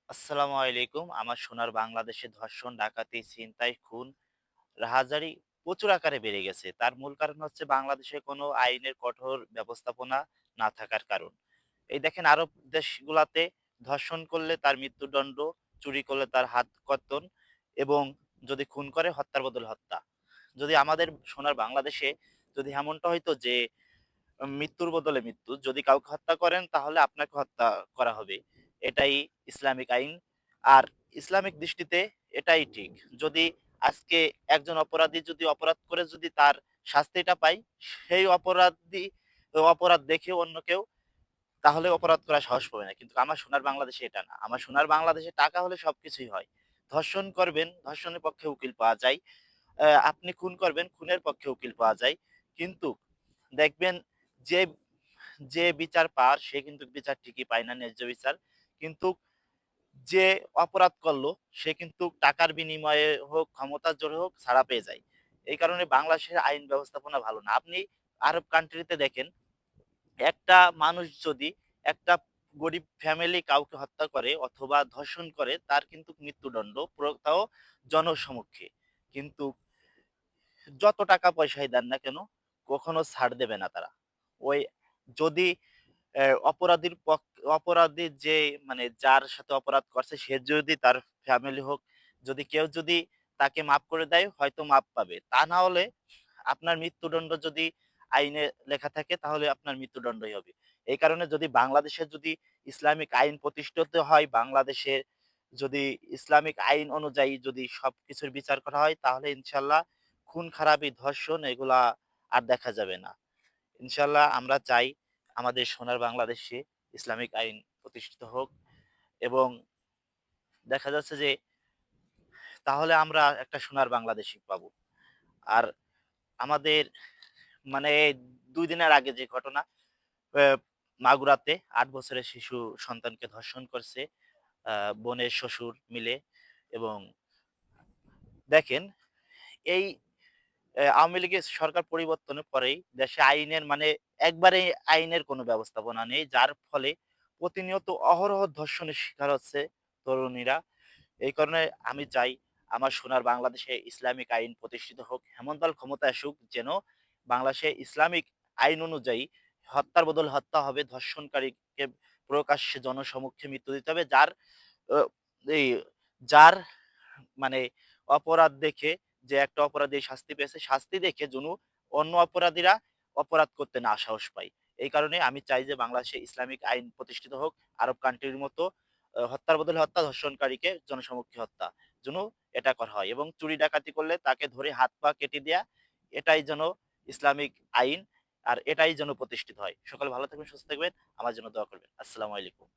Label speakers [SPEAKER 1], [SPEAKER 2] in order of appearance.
[SPEAKER 1] আসসালামু আলাইকুম। আমার সোনার বাংলাদেশে ধর্ষণ, ডাকাতি, ছিনতাই, খুন, রাহাজানি প্রচুর আকারে বেড়ে গেছে। তার মূল কারণ হচ্ছে বাংলাদেশে কোনো আইনের কঠোর ব্যবস্থাপনা না থাকার কারণ। এই দেখেন আরব দেশগুলাতে ধর্ষণ করলে তার মৃত্যুদণ্ড, চুরি করলে তার হাত কর্তন এবং যদি খুন করে হত্যার বদলে হত্যা। যদি আমাদের সোনার বাংলাদেশে যদি এমনটা হইতো যে মৃত্যুর বদলে মৃত্যু। যদি কাউকে হত্যা করেন তাহলে আপনাকে হত্যা করা হবে। এটাই ইসলামিক আইন। আর ইসলামিক দৃষ্টিতে এটাই ঠিক। যদি আজকে একজন অপরাধী যদি অপরাধ করে যদি তার শাস্তিটা পায়, সেই অপরাধ দেখে অন্য কেউ তাহলে অপরাধ করার সাহস পাবে না। কিন্তু আমার সোনার বাংলাদেশে এটা না। আমার সোনার বাংলাদেশে টাকা হলে সবকিছুই হয়। ধর্ষণ করবেন, ধর্ষণের পক্ষে উকিল পাওয়া যায়। আপনি খুন করবেন, খুনের পক্ষে উকিল পাওয়া যায়। কিন্তু দেখবেন যে যে বিচার পাওয়ার সে কিন্তু বিচার ঠিকই পায় না, ন্যায্য বিচার। কিন্তু যে অপরাধ করলো সে কিন্তু টাকার বিনিময়ে হোক, ক্ষমতার জোরে হোক ছাড়া পেয়ে যায়। এই কারণে বাংলাদেশের আইন ব্যবস্থাপনা ভালো না। আপনি আরব কান্ট্রিতে দেখেন একটা মানুষ যদি একটা গরিব ফ্যামিলি কাউকে হত্যা করে অথবা ধর্ষণ করে তার কিন্তু মৃত্যুদণ্ড তাও জনসমক্ষে। কিন্তু যত টাকা পয়সাই দেন না কেন কখনো ছাড় দেবে না তারা। ওই যদি অপরাধীর যে মানে যার সাথে অপরাধ করছে সে যদি তার ফ্যামিলি হোক, যদি কেউ যদি তাকে মাফ করে দেয় হয়তো মাফ পাবে। তা না হলে আপনার মৃত্যুদণ্ড যদি আইনে লেখা থাকে তাহলে আপনার মৃত্যুদণ্ডই হবে। এই কারণে যদি বাংলাদেশে যদি ইসলামিক আইন প্রতিষ্ঠিত হয়, বাংলাদেশে যদি ইসলামিক আইন অনুযায়ী যদি সবকিছুর বিচার করা হয় তাহলে ইনশাআল্লাহ খুন-খারাবি, ধর্ষণ এগুলা আর দেখা যাবে না। ইনশাআল্লাহ আমরা চাই আমাদের সোনার বাংলাদেশে ইসলামিক আইন প্রতিষ্ঠিত হোক এবং দেখা যাচ্ছে যে তাহলে আমরা একটা সোনার বাংলাদেশই পাবো। আর আমাদের মানে ২ দিনের আগে যে ঘটনা আ মাগুরাতে ৮ বছরের শিশু সন্তানকে ধর্ষণ করছে বোনের শ্বশুর মিলে এবং দেখেন এই আওয়ামী লীগের সরকার পরিবর্তনের পরেই দেশে আইনের মানে একবারে আইনের কোনো ব্যবস্থাপনা নেই। যার ফলে প্রতিনিয়ত অহরহ ধর্ষণের শিকার হচ্ছে তরুণীরা। এই কারণে আমি চাই আমার সোনার বাংলাদেশে ইসলামিক আইন প্রতিষ্ঠিত হোক। হেমন্ত দল ক্ষমতায় আসুক যেন বাংলাদেশে ইসলামিক আইন অনুযায়ী হত্যার বদলে হত্যা হবে। ধর্ষণকারীকে প্রকাশ্যে জনসমক্ষে মৃত্যু দিতে হবে। আ এই যার মানে অপরাধ দেখে যে একটা অপরাধী শাস্তি পেয়েছে, শাস্তি দেখে যেন অন্য অপরাধীরা অপরাধ করতে না সাহস পায়। এই কারণে আমি চাই যে বাংলাদেশে ইসলামিক আইন প্রতিষ্ঠিত হোক। আরব কান্ট্রির মতো হত্যার বদলে হত্যা, ধর্ষণকারীকে জনসমক্ষে হত্যা। যেন এটা করা হয় এবং চুরি ডাকাতি করলে তাকে ধরে হাত পা কেটে দেয়া এটাই যেন ইসলামিক আইন আর এটাই যেন প্রতিষ্ঠিত হয়। সকলে ভালো থাকবেন, সুস্থ থাকবেন। আমার জন্য দোয়া করবেন। আসসালামু আলাইকুম।